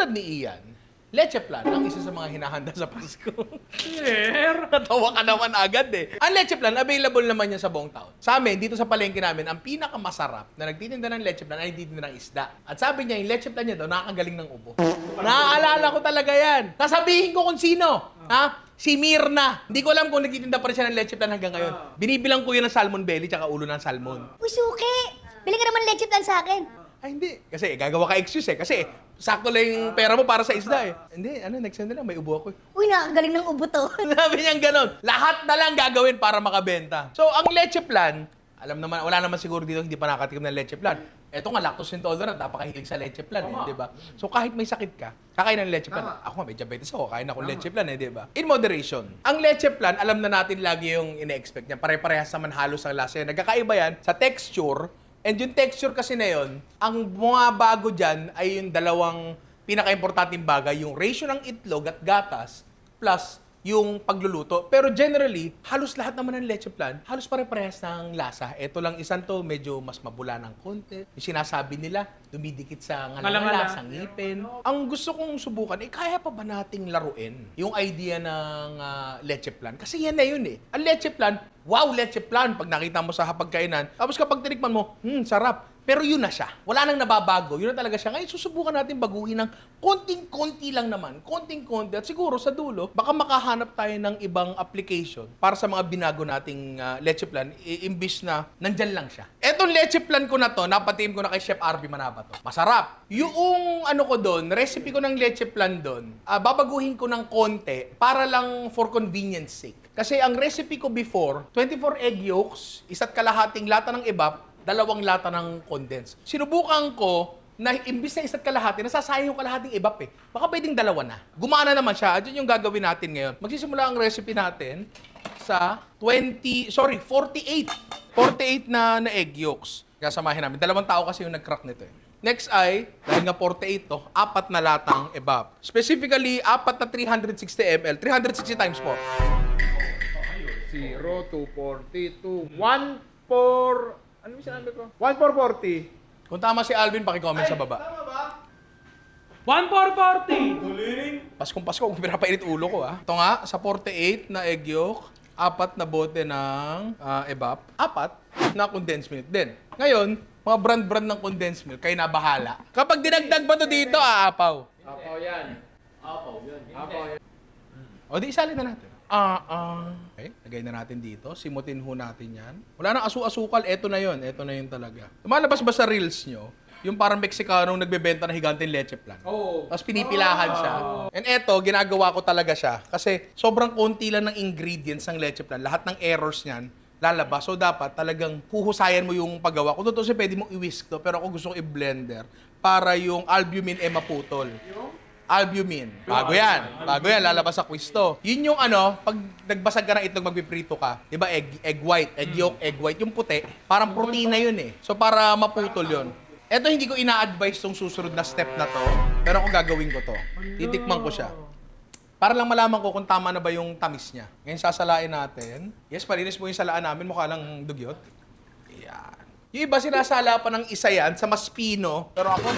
Katulad ni Ian, leche plan ang isa sa mga hinahanda sa Pasko. Sir, natawa ka naman agad eh. Ang leche plan, available naman yan sa buong taon. Sa amin, dito sa palengke namin, ang pinakamasarap na nagtitinda ng leche plan ay nagtitinda ng isda. At sabi niya, yung leche plan niya daw, nakakagaling ng ubo. Naaalala ko talaga yan. Sasabihin ko kung sino. Ha? Si Mirna. Hindi ko alam kung nagtitinda pa rin siya ng leche plan hanggang ngayon. Binibilang ko yun ng salmon belly tsaka ulo ng salmon. Uy, suki! Bili ka naman leche plan sa akin. Ay, hindi. Kasi gagawa ka excuse eh. Kasi sakto lang yung pera mo para sa isda eh. Hindi, next time na lang, may ubo ako eh. Uy, nakakagaling ng ubo to. Sabi niyang ganon. Lahat na lang gagawin para makabenta. So, ang leche plan, alam naman, wala naman siguro dito hindi pa nakatikim ng leche plan. Eto nga, lactose intolerant, napakahilig sa leche plan, eh, di ba? So, kahit may sakit ka, kakain ng leche plan. Ako nga, may diabetes ako, kain ako leche plan, eh, di ba? In moderation. Ang leche plan, alam na natin lagi yung ine-expect niya. Pare-parehas naman halos ang lasa yan. Nagkakaiba yan sa texture. And yung texture kasi na yun, ang bumabago dyan ay yung dalawang pinaka-importanting bagay, yung ratio ng itlog at gatas plus yung pagluluto. Pero generally, halos lahat naman ng leche plan, halos pare-parehas ng lasa. Ito lang isang to, medyo mas mabula ng konti. Yung sinasabi nila, dumidikit sa ngala-ngala, sa ngipin. Ang gusto kong subukan, kaya pa ba nating laruin yung idea ng leche plan? Kasi yan na yun eh. Ang leche plan, wow, leche plan, pag nakita mo sa hapagkainan. Tapos kapag tinikman mo, sarap. Pero yun na siya. Wala nang nababago. Yun na talaga siya. Ngayon, susubukan natin baguhin ng konting-konti lang naman. Konting-konti. At siguro sa dulo, baka makahanap tayo ng ibang application para sa mga binago nating leche plan, imbis na nandyan lang siya. Etong leche plan ko na to, napatiim ko na kay Chef RB Manaba to. Masarap. Yung ko doon, recipe ko ng leche plan doon, babaguhin ko ng konti para lang for convenience sake. Kasi ang recipe ko before, 24 egg yolks, 1 kalahating lata ng evap, 2 lata ng condensed. Sinubukan ko na imbis na 1 kalahati, nasasayang yung kalahating evap eh. Baka pwedeng 2 na. Gumana naman siya. At yun yung gagawin natin ngayon. Magsisimula ang recipe natin sa 48 na egg yolks. Kasamahin namin. 2 tao kasi yung nag-crack nito eh. Next ay, dahil nga 48 to, 4 na latang evap. Specifically, 4 na 360 ml. 360 times po. 0, 2, 40, 2, 1, 4... Ano yung sinabi ko? 1,440. Kung tama si Alvin, paki-comment sa baba. Tama ba? 1,440! Galing! Paskong Pasko, kung pinapainit ulo ko ah. Ito nga, sa 48 na egg yolk, 4 na bote ng evap, 4 na condensed milk din. Ngayon, mga brand ng condensed milk, kayo na bahala. Kapag dinagdag ba to dito, aapaw. Apaw yan. Apaw yan. Apaw yan. O di isalin na natin. Okay, lagay na natin dito. Simutin ho natin yan. Wala nang asu-asukal. Ito na yun. Ito na yun talaga. Lumalabas ba sa reels nyo? Yung parang Mexicanong nagbebenta ng higanting leche plan. Oo. Tapos pinipilahan siya. And eto, ginagawa ko talaga siya. Kasi sobrang konti lang ng ingredients ng leche plan. Lahat ng errors niyan lalabas. So dapat talagang huhusayan mo yung paggawa. Kung totoo siya, pwede mong i-whisk to. Pero ako gusto kong i-blender para yung albumin maputol. Albumin. Bago yan. Bago yan. Lalabas sa quiz to. Yun yung pag nagbasag ka ng itlog, magpiprito ka. Diba, egg white, egg yolk, egg white. Yung puti, parang protina yun eh. So, para maputol yun. Eto, hindi ko ina-advise tong susunod na step na to. Pero ako gagawin ko to. Titikman ko siya. Para lang malaman ko kung tama na ba yung tamis niya. Ngayon, sasalain natin. Yes, palinis mo yung salaan namin. Mukha lang dugyot. Yan. Yung iba sinasala pa ng isa yan sa mas pino. Pero ako,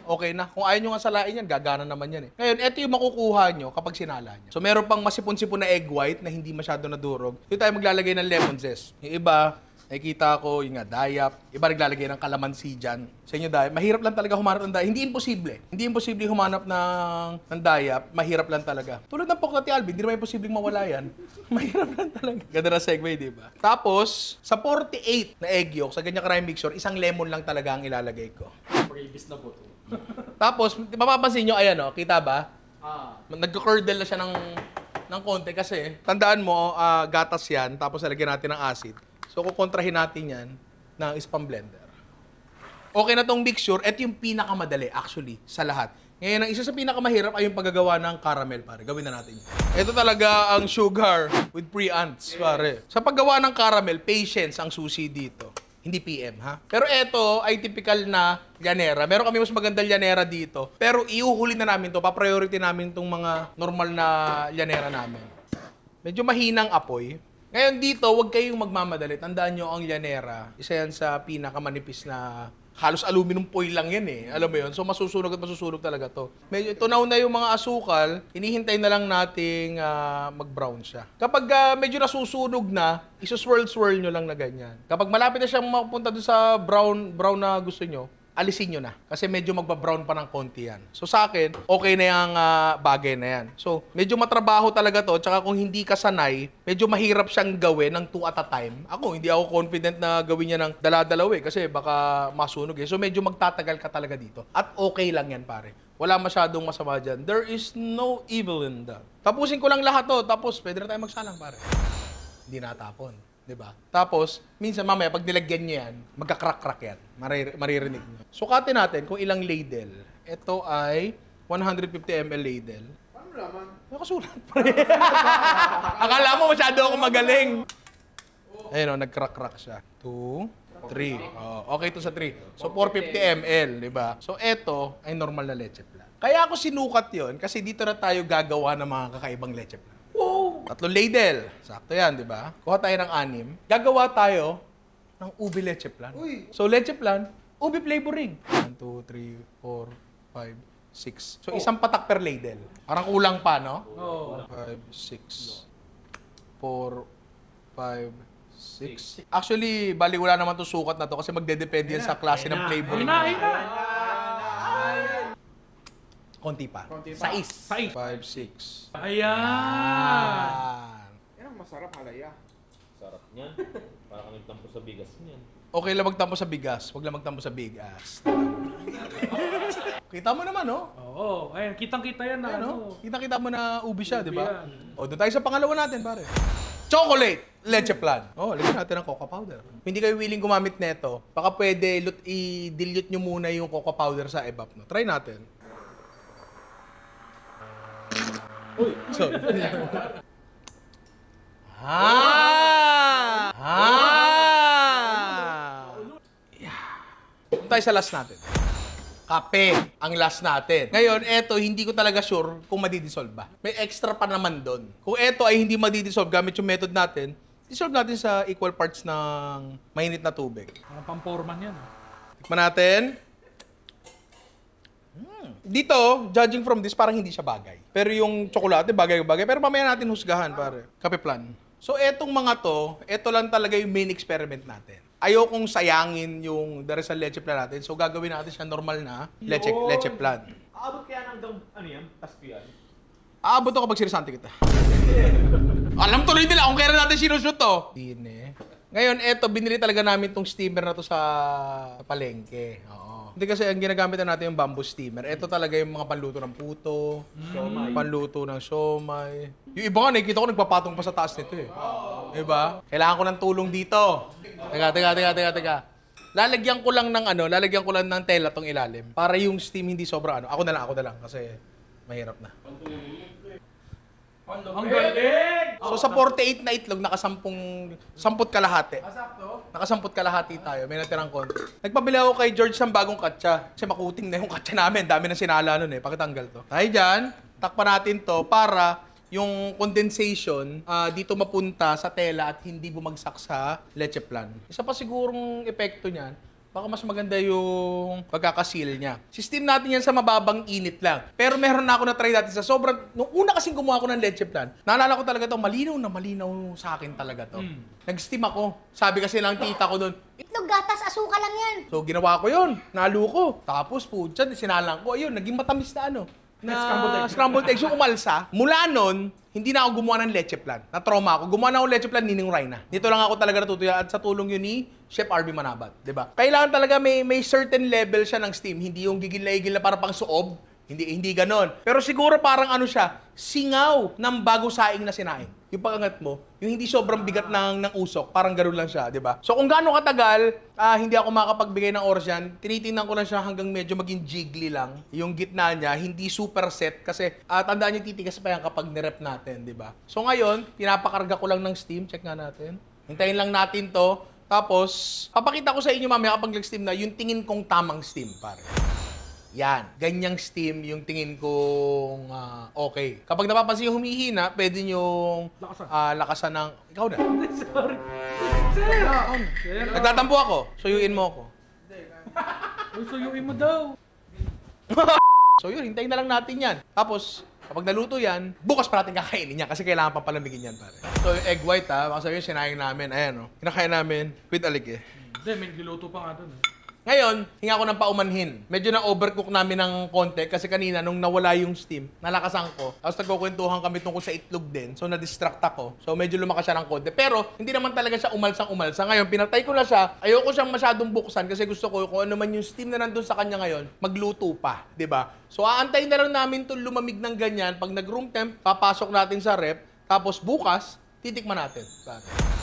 okay na. Kung ayaw nyo nga salain yan, gagana naman yan eh. Ngayon, ito yung makukuha nyo kapag sinala nyo. So, meron pang masipon-sipon na egg white na hindi masyado nadurog. Dito tayo maglalagay ng lemon zest. Yung iba, nakikita ko, yung nga, dayap. Iba naglalagay ng kalamansi dyan. Sa inyo, dayap. Mahirap lang talaga humanap ng dayap. Hindi imposible. Hindi imposible humanap ng dayap. Mahirap lang talaga. Tulad ng Poknati Alvin, hindi naman imposible mawala yan. Mahirap lang talaga. Ganda na segue, di ba? Tapos, sa 48 na egg yolk, sa ganyan karaming mixture, isang lemon lang talaga ang ilalagay ko. Mag-ibis na buto. Tapos, mapapansin nyo, ayan kita ba? Nagka-curdle na siya ng konti kasi, tandaan mo, gatas yan, tapos lalagyan natin ng acid. So, kukontrahin natin yan ng spam blender. Okay na tong mixture, ito yung pinakamadali actually sa lahat. Ngayon, ang isa sa pinakamahirap ay yung paggagawa ng caramel, pare. Gawin na natin. Ito talaga ang sugar with pre-ants, pare. Sa paggawa ng caramel, patience ang susi dito. Hindi PM, ha? Pero ito ay typical na llanera. Meron kami mas magandang llanera dito. Pero iuhuli na namin to. Pa-priority namin itong mga normal na llanera namin. Medyo mahinang apoy. Ngayon dito, huwag kayong magmamadali. Tandaan nyo ang llanera. Isa yan sa pinakamanipis na halos aluminum foil lang yan eh. Alam mo yun? So masusunog at masusunog talaga to. Medyo tunaw na yung mga asukal, hinihintay na lang nating mag-brown siya. Kapag medyo nasusunog na, isuswirl-swirl nyo lang na ganyan. Kapag malapit na siyang mapunta doon sa brown na gusto nyo, alisin nyo na. Kasi medyo magba-brown pa ng konti yan. So sa akin, okay na yung bagay na yan. So medyo matrabaho talaga to. Tsaka kung hindi ka sanay, medyo mahirap siyang gawin ng 2 at a time. Ako, hindi ako confident na gawin niya ng dala-dalaw eh. Kasi baka masunog eh. So medyo magtatagal ka talaga dito. At okay lang yan pare. Wala masyadong masama dyan. There is no evil in that. Tapusin ko lang lahat to. Tapos pwede na tayo magsalang pare. Hindi natapon. Diba? Tapos, minsan mamaya, pag nilagyan nyo yan, magka-crack-crack yan. Maririnig nyo. Sukatin natin kung ilang ladle. Ito ay 150 ml ladle. Paano naman? Nakasulat pa rin. Akala mo masyado ako magaling. Ayun o, nag-crack-crack siya. 2, 3. Oh, okay ito sa 3. So, 450 ml, diba? So, ito ay normal na leche plan. Kaya ako sinukat yon kasi dito na tayo gagawa ng mga kakaibang leche plan. Wow! 3 ladle. Sakto yan, di ba? Kuha tayo ng 6. Gagawa tayo ng ubi leche plan. Uy! So, leche plan, ubi flavoring. 1, 2, 3, 4, 5, 6. So, isang patak per ladle. Parang kulang pa, no? Oo. 5, 6, 4, 5, 6. Actually, bali wala naman to sukat na to kasi magdedepende yan sa klase ng flavoring. Konti pa. Konti pa. 6. 5, 6. Ayan! Yan ang masarap, halaya. Sarap niyan. Parang nagtampo sa bigas niyan. Okay lang magtampo sa bigas, wag lang magtampo sa bigas. Kita mo naman, no? Oo, ayun, kitang-kita yan na ano. Kita-kita mo na ubi siya, di ba? yan. O, doon tayo sa pangalawa natin, pare. Chocolate! Leche plan. Oh, lagyan natin ng cocoa powder. Kung hindi kayo willing gumamit nito, baka pwede i-dilute nyo muna yung cocoa powder sa evap, no? Try natin. So, Punta tayo sa last natin. Kape ang last natin. Ngayon, eto, hindi ko talaga sure kung madidissolve ba. May extra pa naman doon. Kung eto ay hindi madidissolve gamit yung method natin, dissolve natin sa equal parts ng mainit na tubig. Mga pamporman yan. Tikman natin. Dito, judging from this, parang hindi siya bagay. Pero yung tsokolate, bagay-bagay. Pero mamaya natin husgahan, pare. Kape plan. So, etong mga to, eto lang talaga yung main experiment natin. Ayokong sayangin yung Daresal leche plan natin. So, gagawin natin siya normal na leche plan. Aabot kaya hanggang ano yan? Pasko yan? Aabot ako pag sinisante kita. Alam tuloy nila kung kailan natin sinushoot to. Dine. Ngayon, eto, binili talaga namin tong steamer na to sa palengke. Oo. Hindi kasi ang ginagamit na natin yung bamboo steamer. Ito talaga yung mga panluto ng puto, panluto ng siomay. Yung iba nga, nakikita ko nagpapatong pa sa taas nito eh. Diba? Kailangan ko ng tulong dito. Teka. Lalagyan ko lang ng tela tong ilalim para yung steam hindi sobra ano. Ako na lang kasi mahirap na. Ang galing! So sa 48 na itlog, samput kalahati. Nakasamput kalahati tayo, may natirang konti. Nagpabili ako kay George ng bagong katsa. Kasi makuting na yung katsa namin, dami na sinala nun eh. Pakitanggal to. Tayo dyan, takpan natin to para yung condensation dito mapunta sa tela at hindi bumagsak sa leche plan. Isa pa sigurong epekto niyan, baka mas maganda yung pagkakasil niya. System natin yan sa mababang init lang. Pero meron na ako na-try dati sa sobrang... Nung una kasing gumawa ko ng leche plan, naalala ko talaga to, malinaw sa akin talaga to. Nag-steam ako. Sabi kasi ng tita ko doon, Itlog, gatas, asuka lang yan. so ginawa ko yun, nalo ko. Tapos po, dyan, sinalang ko, ayun, naging matamis na scrambled eggs. Yung umalsa, mula nun, hindi na ako gumawa ng leche plan. Na-trauma ako. Gumawa na ako leche plan, Ninong Rhina. Dito lang ako talaga natutuya at sa tulong yun ni Chef RB Manabat. Diba? Kailangan talaga may certain level siya ng steam. Hindi yung gigil na para pang suob. Hindi ganon. Pero siguro parang ano siya, singaw ng bago saing na sinaing. Yung pag-angat mo, yung hindi sobrang bigat ng usok, parang gano'n lang siya, di ba? So kung gaano katagal, hindi ako makapagbigay ng oras yan, tinitingnan ko lang siya hanggang medyo maging jiggly lang. Yung gitna niya, hindi super set kasi tandaan niyo titigas pa yan kapag nirep natin, di ba? So ngayon, pinapakarga ko lang ng steam, check nga natin. Hintayin lang natin to. Tapos, papakita ko sa inyo mamaya kapag nag-steam na, yung tingin kong tamang steam, pare. Yan, ganyang steam yung tingin kong okay. Kapag napapansin yung humihina, pwede nyong lakasan ng... Ikaw na. Sorry. Nagtatampo ako. Suyuin mo ako. Uy, suyuin mo daw. So yun, hintayin na lang natin yan. Tapos, kapag naluto yan, bukas pa natin kakainin yan kasi kailangan pa palamigin yan, pare. So yung egg white ha, baka sabihin sinayang namin, ayan o. Kinakain namin with alik eh. Hindi, may niluto pa nga doon. Ngayon, hinga ko ng paumanhin. Medyo na-overcook namin ng konti kasi kanina nung nawala yung steam, nalakasan ko. Tapos nagkukwentuhan kami tungkol sa itlog din. So na-distract ako. So medyo lumakas siya ng konti. Pero hindi naman talaga siya umalsang-umalsa. Ngayon, pinatay ko na siya. Ayoko siyang masyadong buksan kasi gusto ko kung ano man yung steam na nandun sa kanya ngayon, magluto pa. 'Di ba? So aantayin na lang namin 'tong lumamig ng ganyan. Pag nag-room temp, papasok natin sa rep. Tapos bukas, titikman natin.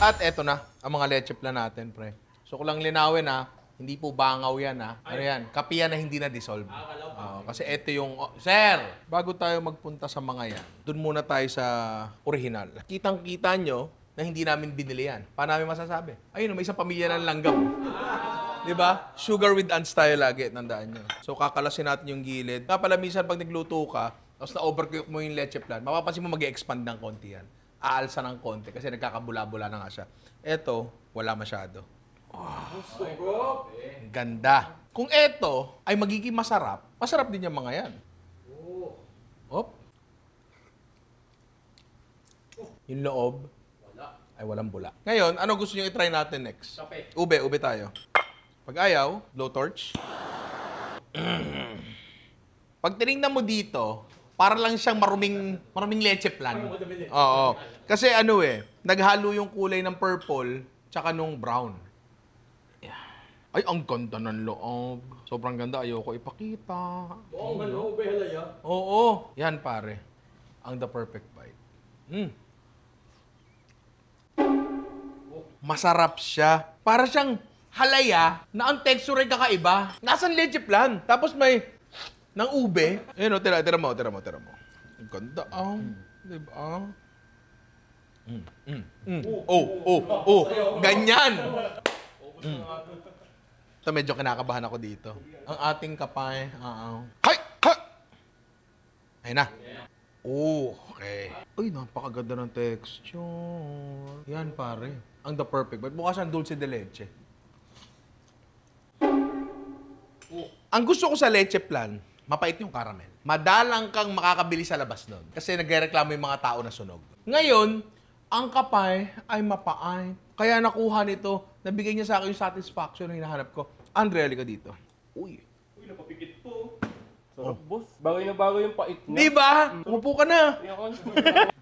At eto na, ang mga leche plan natin, pre. So kung lang linawin hindi po bangaw yan Ano yan? Kape yan na hindi na-dissolve. Kasi ito yung... Sir! Bago tayo magpunta sa mga yan, dun muna tayo sa original. Kitang-kita nyo na hindi namin binili yan. Paano namin masasabi? Ayun, may isang pamilya ng langgam. Diba? Sugar with ants tayo lagi, tandaan nyo. So kakalasin natin yung gilid. Kapala minsan pag nagluto ka, tapos na-overcook mo yung leche plan, mapapansin mo mag-expand ng konti yan. Aalsa ng konti kasi nagkakabula-bula na nga siya. Ito, wala masyado. Ganda. Kung ito ay magiging masarap, masarap din yung mga yan. Op. Yung loob, ay walang bula. Ngayon, ano gusto nyo i-try natin next? Ube tayo. Pag ayaw, blowtorch. Pag tinignan mo dito, para lang siyang maruming leche plan. Oo. Kasi naghalo yung kulay ng purple tsaka nung brown. Ay, ang ganda ng loob. Sobrang ganda. Ayoko ipakita. Oo. Yan, pare. Ang the perfect bite. Masarap siya. Para siyang halaya na ang texture ay kakaiba. Nasaan leche plan? Tapos may ng ube. Ayun, tira mo. Ang ganda, Diba? Ganyan. So, medyo kinakabahan ako dito. Ang ating kapay, Hay! Ayun na. Okay. Uy, napakaganda ng texture. Yan, pare. Ang the perfect. But bukas ang dulce de leche. Ang gusto ko sa leche plan, mapait yung caramel. Madalang kang makakabili sa labas nun. Kasi nagrereklamo yung mga tao na sunog. Ngayon, ang kapay ay mapait. Kaya nakuha nito, nabigay niya sa akin yung satisfaction na hinahanap ko. Andre, halika dito. Uy, napapikit po. Sarap, boss. Bagay na bagay yung pait niya. di ba? Umupo ka na.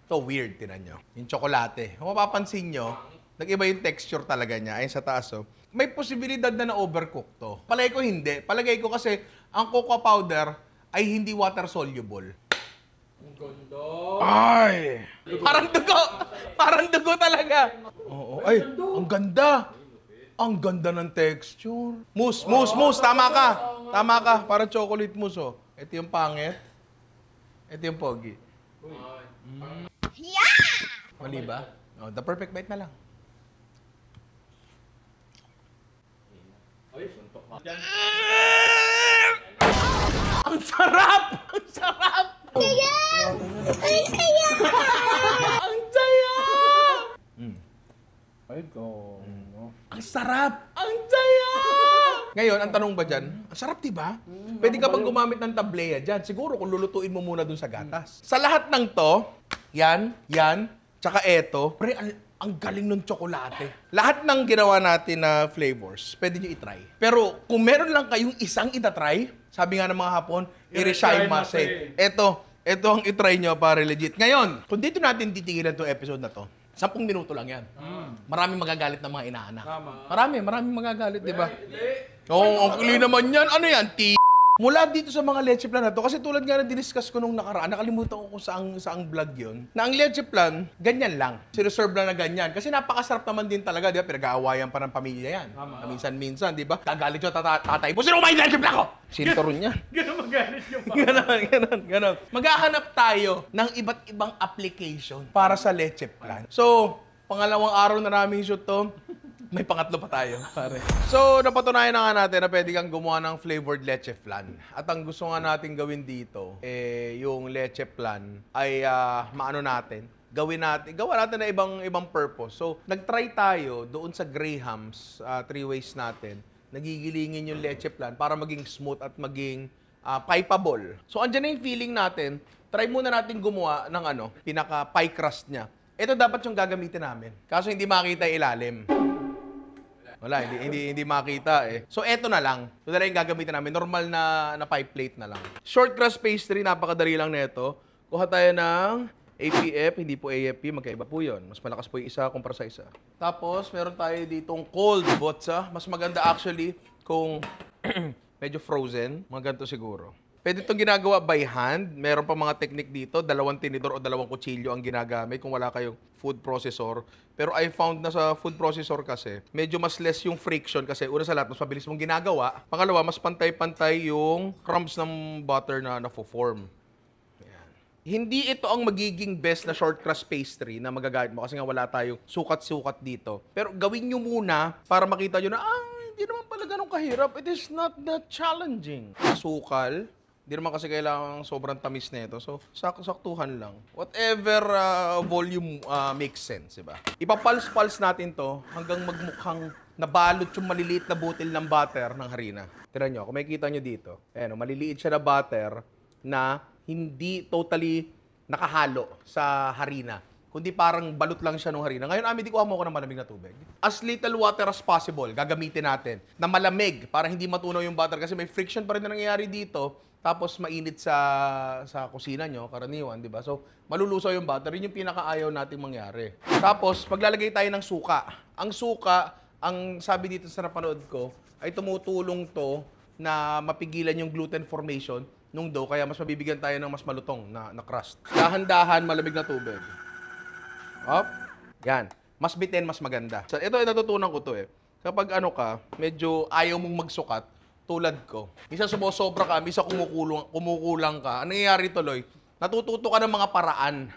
Ito, weird, tinan nyo. Yung tsokolate. Kung mapapansin nyo, nag-iba yung texture talaga niya. Ayun sa taas, may posibilidad na na-overcook to. Palagay ko hindi. Palagay ko kasi ang cocoa powder ay hindi water-soluble. Ang ganda. Ay! Parang dugo! Parang dugo talaga. Oo. Ay, ang ganda! Ang ganda ng texture. Mousse. Tama ka. Parang chocolate mousse, Ito yung pangit. Ito yung pogi. Mali ba? The perfect bite na lang. Ang sarap! Ang sarap! Ang saya! Ay, go. Ang sarap! Ang saya! Ngayon, ang tanong ba dyan, ang sarap diba? Pwede ka bang gumamit ng tableya dyan? Siguro kung lulutuin mo muna dun sa gatas. Sa lahat ng to, yan, tsaka eto, pre, ang galing ng tsokolate. Lahat ng ginawa natin na flavors, pwede nyo itry. Pero kung meron lang kayong isang itatry, sabi nga ng mga Hapon, irishaimasen. Ito ang itry nyo para legit. Ngayon, kung dito natin titigilan itong episode na to, 10 minuto lang yan. Maraming magagalit ng mga inaanak. Maraming magagalit, di ba? Oo, ang kuli naman yan. Ano yan? Mula dito sa mga leche plan na to, kasi tulad nga na diniscuss ko nung nakaraan, nakalimutan ko kung saang vlog yun, na ang leche plan, ganyan lang. Sireserve lang na ganyan. Kasi napakasarap naman din talaga, di ba? Pinag-aawayan pa ng pamilya yan. Minsan-minsan, di ba? Gagalit yung tatay mo, sino kumain leche plan ko? Sinturon niya. Ganun magalit yung Ganon. Maghahanap tayo ng iba't ibang application para sa leche plan. So, pangalawang araw na namin shoot to, may pangatlo pa tayo, pare. So, napatunayan na nga natin na pwede kang gumawa ng flavored leche flan. At ang gusto nga natin gawin dito, yung leche flan ay gawa natin na ibang purpose. So, nag-try tayo doon sa Graham's 3 ways natin nagigilingin yung leche plan para maging smooth at maging pieable. So, andyan na yung feeling natin. Try muna natin gumawa ng pinaka-pie crust niya. Ito dapat yung gagamitin namin. Kaso hindi makita yung ilalim. Wala, hindi makita eh. So, eto na lang. Ito na lang yung gagamitin namin. Normal na pie plate na lang. Short crust pastry, napakadali lang nito. Kuha tayo ng APF, hindi po AFP, magkaiba po yun. Mas malakas po yung isa kumpara sa isa. Tapos, meron tayo ditong cold botsa. Mas maganda actually kung medyo frozen. Mga ganito siguro. Pwede itong ginagawa by hand. Meron pa mga technique dito. 2 tinidor o 2 kutsilyo ang ginagamit kung wala kayong food processor. Pero I found na sa food processor kasi, medyo mas less yung friction kasi una sa lahat, mas mabilis mong ginagawa. Pangalawa, mas pantay-pantay yung crumbs ng butter na nafo-form. Hindi ito ang magiging best na short crust pastry na magagamit mo kasi nga wala tayong sukat-sukat dito. Pero gawin nyo muna para makita nyo na, hindi naman pala ganun kahirap. It is not that challenging. Asukal. Hindi naman kasi kailangan sobrang tamis na ito. So, saktuhan lang. Whatever volume makes sense, diba? Ipapulse-pulse natin to hanggang magmukhang nabalot yung maliliit na butil ng butter ng harina. Tira nyo, kung makikita nyo dito, maliliit siya na butter na hindi totally nakahalo sa harina, kundi parang balot lang siya ng harina. Ngayon, di kuha mo ko ng malamig na tubig. As little water as possible, gagamitin natin na malamig para hindi matunaw yung butter kasi may friction pa rin na nangyayari dito, tapos mainit sa kusina nyo, karaniwan, di ba? So, malulusaw yung butter, yun yung pinakaayaw nating mangyari. Tapos, maglalagay tayo ng suka. Ang suka, ang sabi dito sa napanood ko, ay tumutulong to na mapigilan yung gluten formation nung dough, kaya mas mabibigyan tayo ng mas malutong na crust. Dahan-dahan, malamig na tubig. Up. Yan. Mas bitin, mas maganda. So, ito, natutunan ko to eh. Kapag medyo ayaw mong magsukat, tulad ko. Misa sumusobra ka, misa kumukulang ka. Ano nangyayari tuloy? Natututo ka ng mga paraan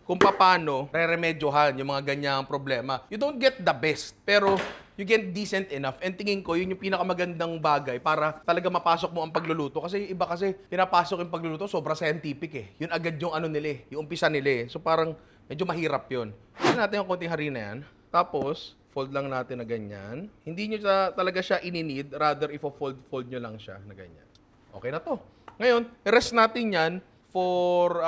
kung paano re-remedyohan yung mga ganyang problema. You don't get the best, pero you get decent enough. And tingin ko, yun yung pinakamagandang bagay para talaga mapasok mo ang pagluluto. Kasi iba kasi, pinapasok yung pagluluto, sobra scientific eh. Yun agad yung nila eh, yung umpisa nila eh. So parang medyo mahirap yun. Tignan natin yung konting harina yan. Tapos, fold lang natin na ganyan. Hindi nyo talaga siya ininid, rather fold nyo lang siya na ganyan. Okay na to. Ngayon, rest natin yan for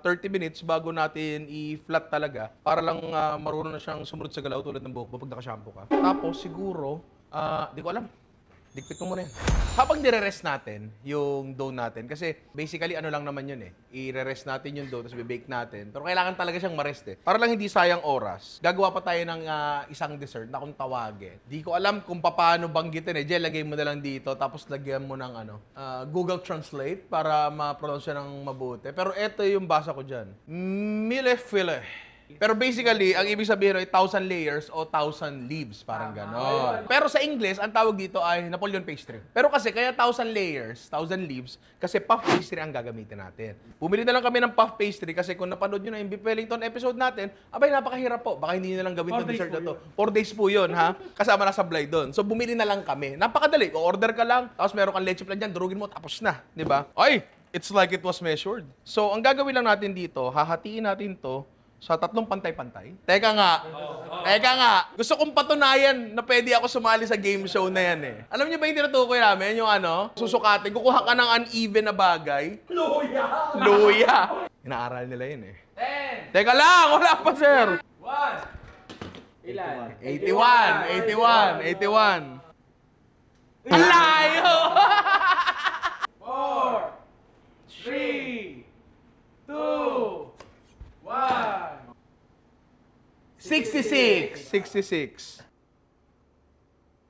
30 minutes bago natin i-flat talaga para lang marunong na siyang sumunod sa galaw tulad ng buhok mo pag naka-shampoo ka. Tapos siguro, di ko alam. Dikpit mo muna yan. Habang nire-rest natin yung dough natin, kasi basically lang naman yun eh. I-rest natin yung dough, tapos bibake natin. Pero kailangan talaga siyang ma-rest eh. Para lang hindi sayang oras. Gagawa pa tayo ng isang dessert na kung tawagin. Di ko alam kung paano banggitin eh. Diyan, lagay mo na lang dito, tapos lagyan mo ng Google Translate para ma-pronounce siya ng mabuti. Pero eto yung basa ko dyan. Millefeuille. Pero basically, ang ibig sabihin ay 1,000 layers o 1,000 leaves, parang gano'n. Pero sa English, ang tawag dito ay Napoleon pastry. Pero kasi kaya 1,000 layers, 1,000 leaves, kasi puff pastry ang gagamitin natin. Bumili na lang kami ng puff pastry kasi kung napanood nyo na yung Beef Wellington episode natin, abay, napakahirap po. Baka hindi nyo na lang gawin itong dessert na to. 4 days po yun, ha? Kasama na sa sablay doon. So, bumili na lang kami. Napakadali. O-order ka lang, tapos meron kang leche plan dyan, durugin mo, tapos na. Di ba? Ay! It's like it was measured. So, ang gagawin lang natin dito, hahatiin natin to sa 3 pantay-pantay. Teka nga. Gusto kong patunayan na pwede ako sumali sa game show na yan eh. Alam niyo ba yung tinutukoy namin? Yung susukatin. Kukuha ka ng uneven na bagay. Luya! Inaaral nila yun eh. 10. Teka lang! Wala pa, sir! 1. Ilan? 81. Ang layo! 4, 3, 2, 1. 66.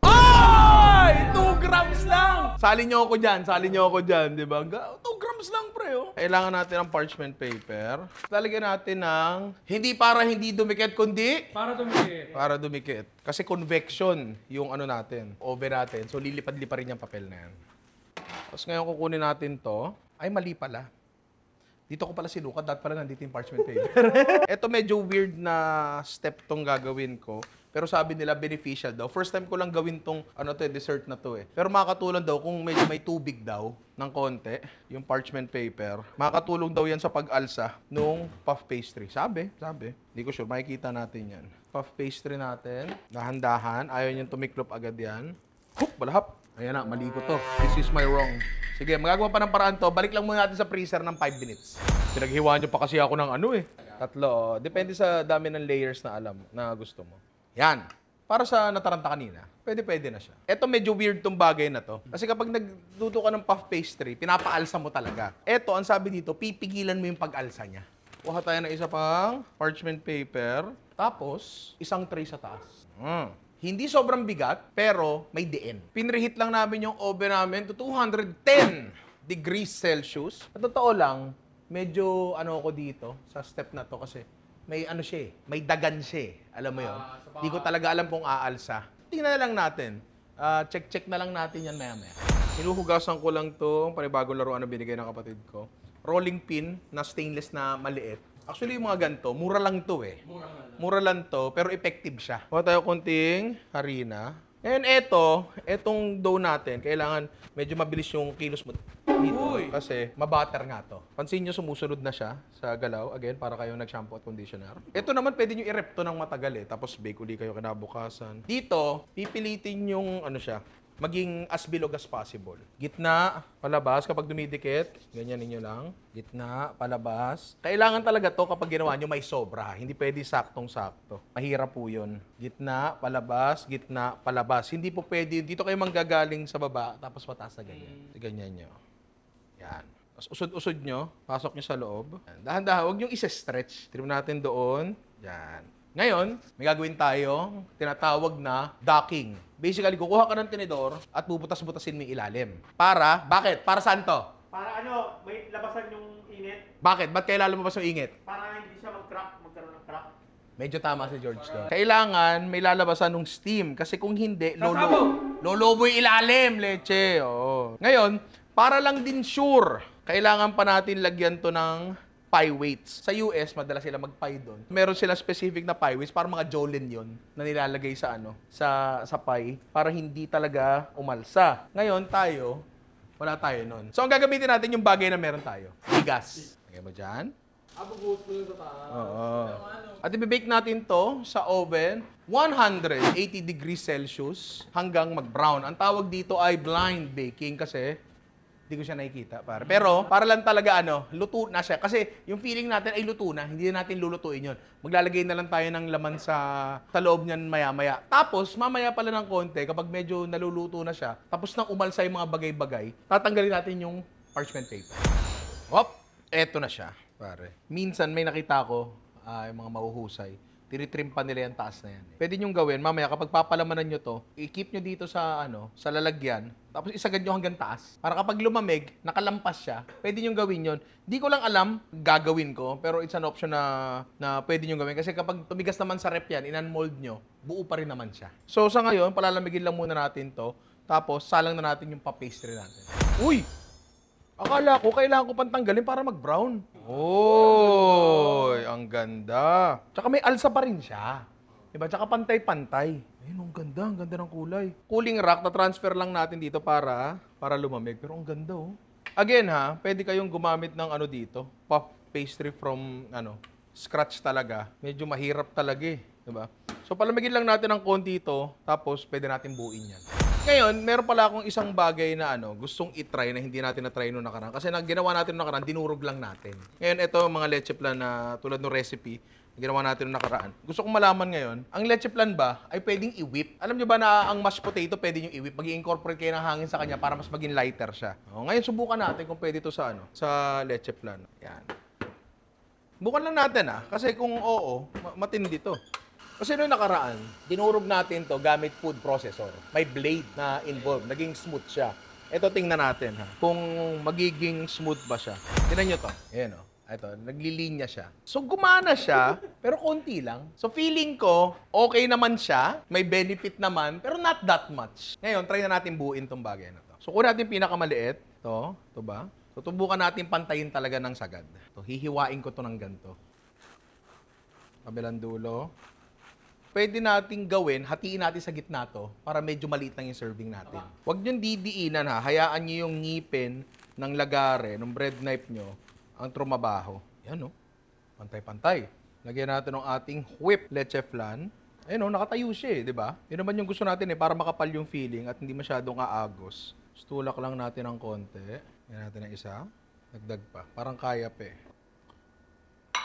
Ay! 2 grams lang! Sali nyo ako dyan, di ba? 2 grams lang, pre, oh. Kailangan natin ng parchment paper. Lalagyan natin ng, hindi dumikit, kundi Para dumikit. para dumikit. Kasi convection yung natin, oven natin. So, lilipad-lipad rin yung papel na yan. Tapos ngayon kukunin natin to. Ay, mali pala. Dito ko pala sinukat, dapat pala nandito yung parchment paper. Ito medyo weird na step tong gagawin ko. Pero sabi nila beneficial daw. First time ko lang gawin tong dessert na to eh. Pero makakatulong daw kung medyo may tubig daw ng konti, yung parchment paper. Makakatulong daw yan sa pag-alsa nung puff pastry. Sabi. Hindi ko sure, makikita natin yan. Puff pastry natin, dahan-dahan. Ayaw niyang tumiklop agad yan. Hook, balahap. Ayan na, mali ko to. This is my wrong. Sige, magagawa pa ng paraan to. Balik lang muna natin sa freezer ng 5 minutes. Pinaghiwaan nyo pa kasi ako ng ano eh. 3. Depende sa dami ng layers na alam na gusto mo. Yan. Para sa nataranta kanina, pwede na siya. Ito medyo weird tong bagay na to. Kasi kapag nagluto ka ng puff pastry, pinapaalsa mo talaga. Ito, ang sabi dito, pipigilan mo yung pag-alsa niya. Kuha tayo ng isa pang parchment paper. Tapos, isang tray sa taas. Hindi sobrang bigat, pero may diin. Pinreheat lang namin yung oven namin to 210 degrees Celsius. At totoo lang, medyo ano ako dito sa step na to kasi may ano siya eh, may dagan siya eh. Alam mo yun? Hindi ko talaga alam kung aalsa. Tingnan na lang natin. Check na lang natin yan maya-maya. Hinuhugasan ko lang to, panibagong laruan na binigay ng kapatid ko. Rolling pin na stainless na maliit. Actually, yung mga ganito, mura lang to eh. Mura lang to, pero effective siya. Kuha tayo konting harina. Ngayon, etong dough natin, kailangan medyo mabilis yung kilos mo dito. Kasi mabutter nga to. Pansin nyo, sumusunod na siya sa galaw. Again, para kayong nag-shampoo at conditioner. Ito naman, pwede nyo i-rep to ng matagal eh. Tapos bake uli kayo kinabukasan. Dito, pipilitin yung ano siya, maging as bilog as possible. Gitna, palabas, kapag dumidikit, ganyan ninyo lang. Gitna, palabas. Kailangan talaga to kapag ginawa nyo may sobra. Hindi pwede saktong-sakto. Mahirap po yun. Gitna, palabas. Hindi po pwede. Dito kayo manggagaling sa baba, tapos mataas na ganyan. Ganyan nyo. Yan. Tapos usod-usod nyo, pasok nyo sa loob. Dahan-dahan, huwag nyo isa-stretch. Trim natin doon. Yan. Ngayon, may gagawin tayo, tinatawag na docking. Basically, kukuha ka ng tinidor at bubutas-butasin mo yung ilalim. Bakit? Para saan to? Para ano, may labasan yung init. Bakit? Ba't kailangan lumabas yung ingit? Para hindi siya magkaroon ng crack. Medyo tama si George doon. Kailangan may lalabasan ng steam kasi kung hindi, Sasabaw! lolobo yung ilalim, leche. Oo. Ngayon, para lang din sure, kailangan pa natin lagyan to ng pie weights. Sa US, madalas sila mag-pie doon. Meron sila specific na pie weights, para mga Jolene yon na nilalagay sa sa pie para hindi talaga umalsa. Ngayon tayo, wala tayo nun. So ang gagamitin natin yung bagay na meron tayo. Bigas. Lagay mo dyan. Bubuhos ko yung sa taas. Oo. At i-bake natin to sa oven 180 degrees Celsius hanggang mag-brown. Ang tawag dito ay blind baking kasi hindi ko siya nakikita, pare. Pero, para lang talaga, luto na siya. Kasi, yung feeling natin ay luto na, hindi na natin lulutuin yun. Maglalagay na lang tayo ng laman sa loob niyan maya-maya. Tapos, mamaya pala ng konti, kapag medyo naluluto na siya, tapos nang umalsa yung mga bagay-bagay, tatanggalin natin yung parchment paper. Hop! Eto na siya, pare. Minsan, may nakita ko, yung mga mahuhusay, tinitrim pa nila yung taas na yan. Pwede nyo gawin, mamaya kapag papalamanan nyo to, i-keep nyo dito sa, sa lalagyan, tapos isagad nyo hanggang taas. Para kapag lumamig, nakalampas siya, pwede nyo gawin yon. Di ko lang alam, gagawin ko, pero it's an option na pwede nyo gawin. Kasi kapag tumigas naman sa rep yan, in-unmold nyo, buo pa rin naman siya. So sa ngayon, palalamigin lang muna natin to, tapos salang na natin yung pa-pastry natin. Uy! Akala ko, kailangan ko pang tanggalin para mag-brown. Oy, ang ganda. Tsaka may alsa pa rin siya. Diba? Tsaka pantay-pantay. Ayun, ang ganda ng kulay. Cooling rack, na-transfer lang natin dito para lumamig. Pero ang ganda, oh. Again, pwede kayong gumamit ng dito. Puff pastry from, scratch talaga. Medyo mahirap talaga eh. Diba? So, palamigin lang natin ng konti ito, tapos pwede natin buuin yan. Ngayon, meron pala akong isang bagay na gustong itry na hindi natin na-try noong nakaraan. Kasi ginawa natin noong nakaraan, dinurog lang natin. Ngayon, ito mga leche plan na tulad ng recipe na ginawa natin noong nakaraan. Gusto kong malaman ngayon, ang leche plan ba ay pwedeng i-whip? Alam nyo ba na ang mashed potato pwede nyo i-whip? Mag-i-incorporate kayo ng hangin sa kanya para mas maging lighter siya. Ngayon, subukan natin kung pwede ito sa, sa leche plan. Yan. Bukan lang natin kasi kung oo, matindi to. Kasi noong nakaraan, dinurog natin to gamit food processor. May blade na involved. Naging smooth siya. Ito, tingnan natin kung magiging smooth ba siya. Tingnan nyo to. Ayan Ito, naglilinya siya. So, gumana siya, pero konti lang. So, feeling ko, okay naman siya. May benefit naman, pero not that much. Ngayon, try na natin buuin tong bagay na to. So, kung natin pinakamaliit, to ba? So, tubukan natin pantayin talaga ng sagad. To, hihiwain ko to ng ganito. Kabilang dulo. Pwede nating gawin, hatiin natin sa gitna to para medyo maliit lang yung serving natin. Huwag niyong didiinan hayaan niyo yung ngipin ng lagare, ng bread knife nyo, ang trumabaho. Yan Pantay-pantay. Lagyan natin ng ating whipped leche flan. Ayun o, nakatayo siya eh, di ba? Yun naman yung gusto natin eh, para makapal yung feeling at hindi masyadong aagos. Tulak lang natin ng konti. Yan natin ng isa. Dagdag pa. Parang kaya pa eh.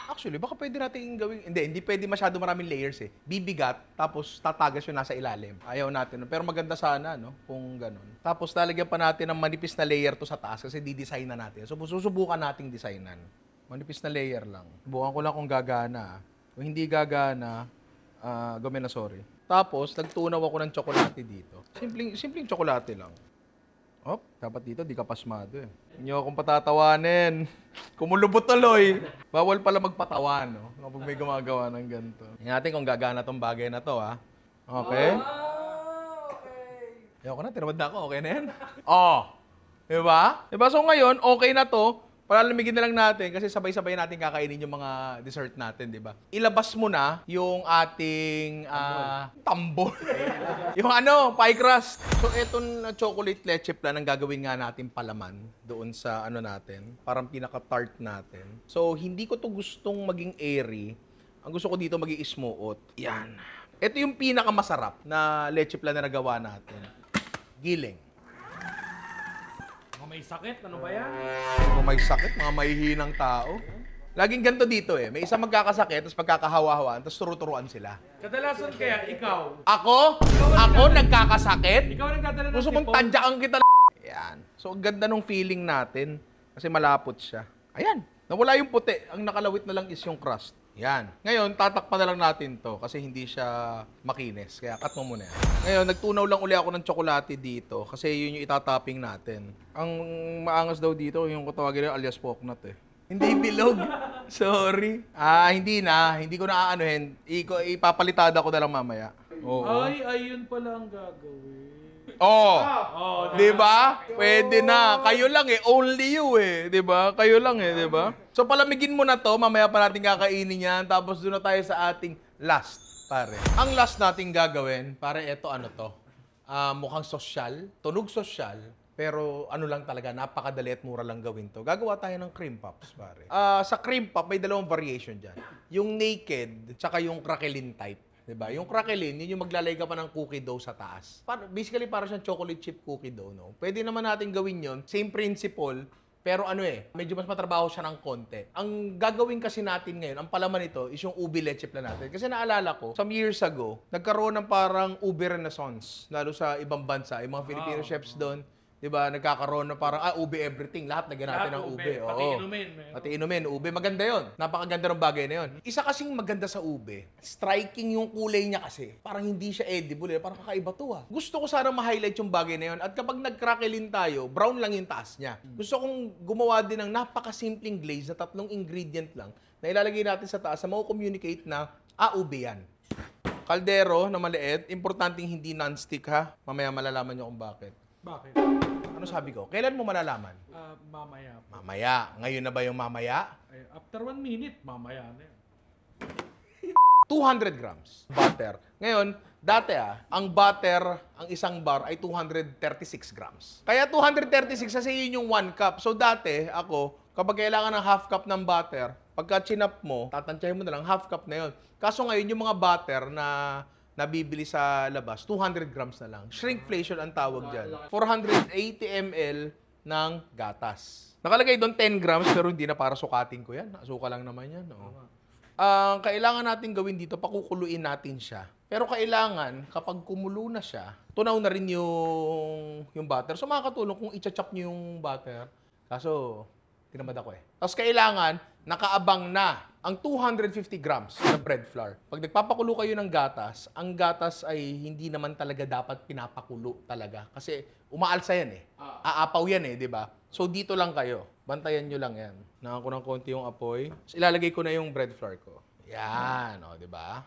Actually, baka pwede natin gawin... Hindi pwede masyado maraming layers eh. Bibigat, tapos tatagas yung nasa ilalim. Ayaw natin. Pero maganda sana, no? Kung ganun. Tapos lalagyan pa natin ng manipis na layer to sa taas kasi di-design na natin. So, susubukan nating designan. Manipis na layer lang. Subukan ko lang kung gagana. Kung hindi gagana, gawin na sorry. Tapos, nagtunaw ako ng tsokolate dito. Simpleng tsokolate lang. Oh, dapat dito, di ka pasmado eh. Hindi nyo akong patatawanin. Kumulubot tuloy. Bawal pala magpatawan, no? Kapag may gumagawa ng ganito. Tingnan natin kung gagana tong bagay na to, ha? Okay? Ayoko na, tinamad na ako. Okay na yan? Oh! Diba? Diba? So ngayon, okay na to. Palalamigin na lang natin kasi sabay-sabay natin kakainin yung mga dessert natin, di ba? Ilabas mo na yung ating tambol. Yung pie crust. So, etong chocolate leche flan ang gagawin nga natin palaman doon sa natin. Parang pinaka-tart natin. So, hindi ko to gustong maging airy. Ang gusto ko dito maging smooth. Yan. Ito yung pinaka-masarap na leche flan na nagawa natin. Giling. Mga may sakit, ano ba yan? Kung may sakit, mga mahihinang tao. Laging ganito dito eh. May isang magkakasakit, tapos pagkakahawa-hawaan, tapos turo-turuan sila. Kadalasan kaya, ikaw. Ako? Ako nagkakasakit? Ikaw ang nagdadala ng Gusto mong sipon. tadyakan kita. Yan. So, ang ganda nung feeling natin. Kasi malapot siya. Ayan. Nawala yung puti. Ang nakalawit na lang is yung crust. Yan. Ngayon, tatakpan na lang natin to kasi hindi siya makinis. Kaya cut mo muna yan. Ngayon, nagtunaw lang uli ako ng tsokolate dito kasi yun yung itatopping natin. Ang maangas daw dito, yung kutawagin nila alias poknut eh. Hindi bilog. Sorry. Hindi na. Hindi ko na aanuhin. Ipapalitada ko na lang mamaya. Oo. Ay, ayun pala ang gagawin. Oh, Oh, di ba? Pwede na. Kayo lang eh. Only you eh. Di ba? Kayo lang eh. Di ba? So palamigin mo na to. Mamaya pa natin kakainin yan. Tapos doon na tayo sa ating last, pare. Ang last nating gagawin, pare, eto to. Mukhang sosyal. Tunog sosyal. Pero lang talaga, napakadali at mura lang gawin to. Gagawa tayo ng cream puffs, pare. Sa cream puff, may dalawang variation dyan. Yung naked, tsaka yung crackling type. Diba? Yung crackling, yun yung maglalay ka pa ng cookie dough sa taas. Basically, para siyang chocolate chip cookie dough, no? Pwede naman natin gawin yun. Same principle, pero medyo mas matrabaho siya ng konti. Ang gagawin kasi natin ngayon, ang palaman nito, is yung ube leche flan natin. Kasi naalala ko, some years ago, nagkaroon ng parang ube renaissance, lalo sa ibang bansa. Yung mga Filipino chefs doon, diba, nagkakaroon na parang, ube everything. Lahat lagyan natin ng ube. Pati Oo. inumin. Pati inumin. Ube, maganda yon. Napakaganda ng bagay na yon. Isa kasing maganda sa ube, striking yung kulay niya kasi. Parang hindi siya edible. Parang kakaiba to ah. Gusto ko sana ma-highlight yung bagay na yon. At kapag nag-crackling tayo, brown lang yung taas niya. Gusto kong gumawa din ng napakasimpleng glaze na 3 ingredient lang na ilalagay natin sa taas na mau-communicate na, ube yan. Kaldero na maliit. Importanteng hindi non-stick ha. Mamaya malalaman niyo kung bakit. Bakit? Ano sabi ko? Kailan mo malalaman? Mamaya. Mamaya. Ngayon na ba yung mamaya? Ay, after 1 minute, mamaya na yan. 200 grams butter. Ngayon, dati ang butter, ang isang bar ay 236 grams. Kaya 236 kasi yun yung 1 cup. So dati, ako, kapag kailangan ng half cup ng butter, pagka chinap mo, tatantyahin mo na lang, half cup na yun. Kaso ngayon, yung mga butter na nabibili sa labas, 200 grams na lang. Shrinkflation ang tawag dyan. 480 ml ng gatas. Nakalagay doon 10 grams, pero hindi na para sukatin ko yan. Asuka lang naman yan. Kailangan natin gawin dito, pakukuluin natin siya. Pero kailangan, kapag kumulo na siya, tunaw na rin yung butter. So makakatulong kung i-chop nyo yung butter. Kaso, tinamad ako eh. Tapos kailangan, nakaabang na ang 250 grams na bread flour. Pag nagpapakulo kayo ng gatas, ang gatas ay hindi naman talaga dapat pinapakulo talaga. Kasi umaalsa yan eh. Aapaw yan eh, di ba? So dito lang kayo. Bantayan nyo lang yan. Naka ko ng konti yung apoy. So, ilalagay ko na yung bread flour ko. Yan, di ba?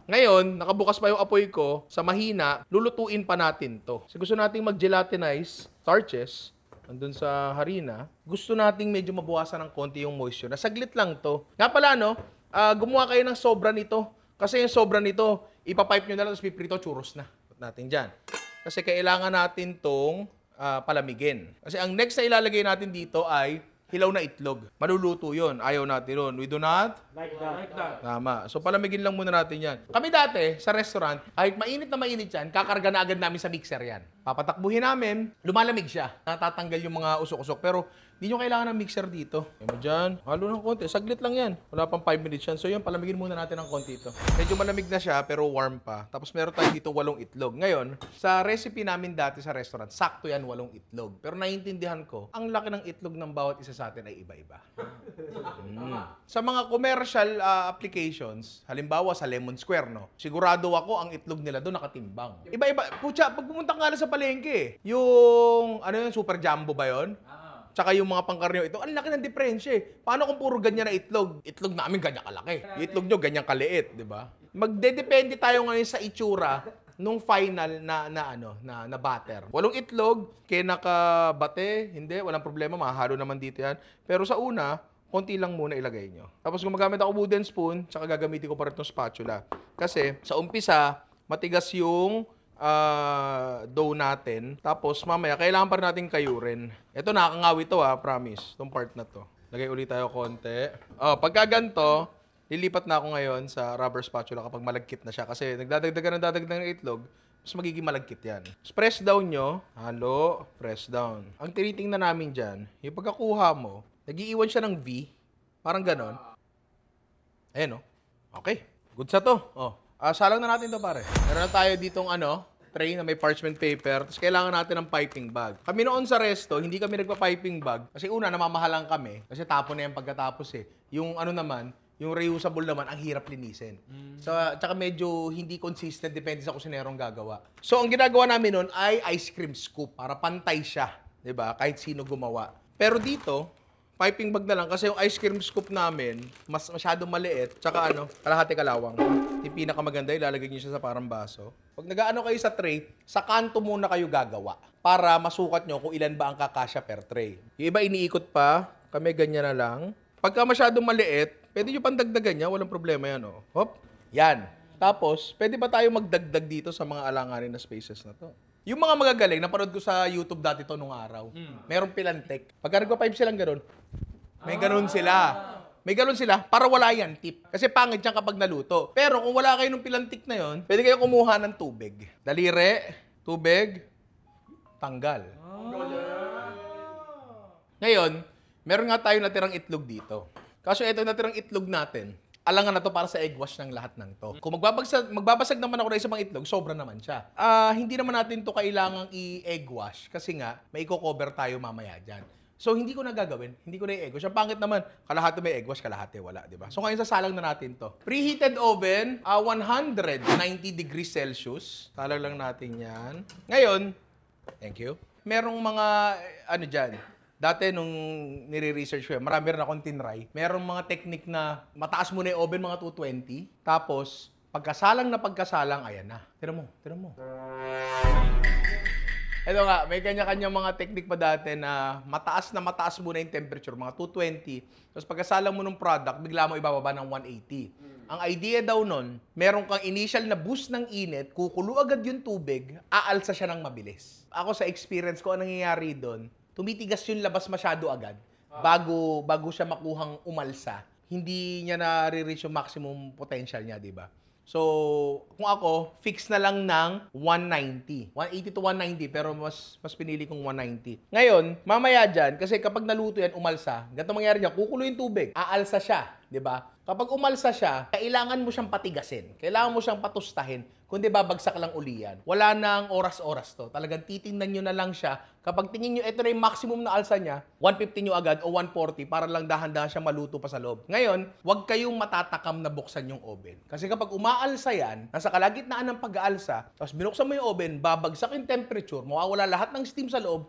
Ngayon, nakabukas pa yung apoy ko. Sa mahina, lulutuin pa natin to. Kasi gusto nating mag-gelatinize starches andun sa harina, gusto nating medyo mabawasan ng konti yung moisture. Nasaglit lang to. Nga pala, gumawa kayo ng sobra nito. Kasi yung sobra nito, ipapipe nyo na lang, tapos piprito, churros na. Put natin dyan. Kasi kailangan natin tong palamigin. Kasi ang next na ilalagay natin dito ay hilaw na itlog. Maluluto yun. Ayaw natin yun. We do not Like that. Like that. Tama. So palamigin lang muna natin yan. Kami dati, sa restaurant, kahit mainit na mainit yan, kakarga na agad namin sa mixer yan. Papatakbuhin namin, lumalamig siya. Natatanggal yung mga usok-usok. Pero hindi nyo kailangan ng mixer dito. Yan mo dyan. Halo ng konti. Saglit lang yan. Wala pang 5 minutes yan. So yun, palamigin muna natin ng konti ito. Medyo malamig na siya, pero warm pa. Tapos meron tayo dito 8 itlog. Ngayon, sa recipe namin dati sa restaurant, sakto yan 8 itlog. Pero naiintindihan ko, ang laki ng itlog ng bawat isa sa atin ay iba-iba. Sa mga commercial applications, halimbawa sa Lemon Square, no? Sigurado ako ang itlog nila doon nakatimbang. Iba-iba. Pucha, pag pumunta ka na sa palengke, yung, ano yun, super jumbo ba yun? Tsaka yung mga pangkarnyo, ito, ang laki ng diferensya eh. Paano kung puro ganyan na itlog? Itlog namin ganyan kalaki. Yung itlog nyo ganyan kaliit, di ba? Magdedepende tayo ngayon sa itsura nung final na batter. 8 itlog, kaya nakabate, hindi, walang problema, mahalo naman dito yan. Pero sa una, konti lang muna ilagay nyo. Tapos gumagamit ako wooden spoon, tsaka gagamitin ko pa rin itong spatula. Kasi sa umpisa, matigas yung dough natin. Tapos mamaya, kailangan pa rin natin kayurin. Ito, nakakangawi to promise. Itong part na to. Lagay ulit tayo konti. Pagka ganito, lilipat na ako ngayon sa rubber spatula kapag malagkit na siya. Kasi nagdadagdagan ng itlog, mas magiging malagkit yan. Press down nyo. Halo, press down. Ang tinitingnan namin dyan, yung pagkakuha mo, nag-iiwan siya ng V. Parang ganon. Ayan, okay. Good sa to. Salang na natin to, pare. Meron na tayo ditong tray na may parchment paper. Tapos kailangan natin ng piping bag. Kami noon sa resto, hindi kami nagpa-piping bag. Kasi una, namamahalang kami. Kasi tapon na yan pagkatapos eh. Yung naman, yung reusable naman, ang hirap linisin. So, tsaka medyo hindi consistent, depende sa kusinerong gagawa. So, ang ginagawa namin noon ay ice cream scoop para pantay siya. 'Di ba? Kahit sino gumawa. Pero dito, piping bag na lang kasi yung ice cream scoop namin, masyadong maliit, tsaka kalahati kalawang. Yung pinakamaganda, ilalagay niyo siya sa parang baso. Pag nag-aano kayo sa tray, sa kanto muna kayo gagawa para masukat nyo kung ilan ba ang kakasya per tray. Yung iba iniikot pa, kami ganyan na lang. Pagka masyadong maliit, pwede nyo pandagdagan niya, walang problema yan. Hop, yan. Tapos, pwede ba tayo magdagdag dito sa mga alanganin na spaces na to? Yung mga magagaling, napanood ko sa YouTube dati to nung araw. Merong pilantek. Pagka nagpa-pipe silang ganun, may ganun sila. May ganun sila para wala yan tip. Kasi pangit yan kapag naluto. Pero kung wala kayo ng pilantik na yon, pwede kayo kumuha ng tubig. Daliri, tubig, tanggal. Ngayon, meron nga tayo natirang itlog dito. Kaso ito natirang itlog natin, alangan na to para sa egg wash ng lahat ng to. Kung magbabasag naman ako na isang itlog, sobra naman siya. Hindi naman natin to kailangang i-egg wash kasi nga, may i-cover tayo mamaya dyan. So, hindi ko na gagawin. Hindi ko na i-egg wash. Ang pangit naman, kalahati may egg wash, kalahati wala, di ba? So, ngayon sasalang na natin to. Preheated oven, 190 degrees Celsius. Salang lang natin yan. Ngayon, thank you. Merong mga, dyan, dati nung nire-research ko, marami rin akong tinry. Merong mga technique na mataas muna yung oven, mga 220. Tapos, pagkasalang, ayan na. Tira mo. Ito nga, may kanya-kanya mga technique pa dati na mataas muna yung temperature, mga 220. Tapos pagkasalang mo ng product, bigla mo ibababa ng 180. Ang idea daw nun, meron kang initial na boost ng init, kukulo agad yung tubig, aalsa siya ng mabilis. Ako sa experience ko, ang nangyayari doon, tumitigas yung labas masyado agad bago siya makuhang umalsa. Hindi niya na-reach yung maximum potential niya, di ba? So, kung ako, fix na lang ng 190. 180 to 190, pero mas pinili kong 190. Ngayon, mamaya dyan, kasi kapag naluto yan, umalsa, ganito mangyari dyan, kukulo yung tubig, aalsa siya, di ba? Kapag umalsa siya, kailangan mo siyang patigasin. Kailangan mo siyang patustahin. Kundi babagsak lang uli yan. Wala nang oras-oras to. Talagang titingnan nyo na lang siya. Kapag tingin nyo, ito na yung maximum na alsa niya, 150 nyo agad o 140 para lang dahan-dahan siya maluto pa sa loob. Ngayon, huwag kayong matatakam na buksan yung oven. Kasi kapag umaalsa yan, nasa kalagitnaan ng pag-aalsa, tapos binuksan mo yung oven, babagsak yung temperature, mawawala lahat ng steam sa loob,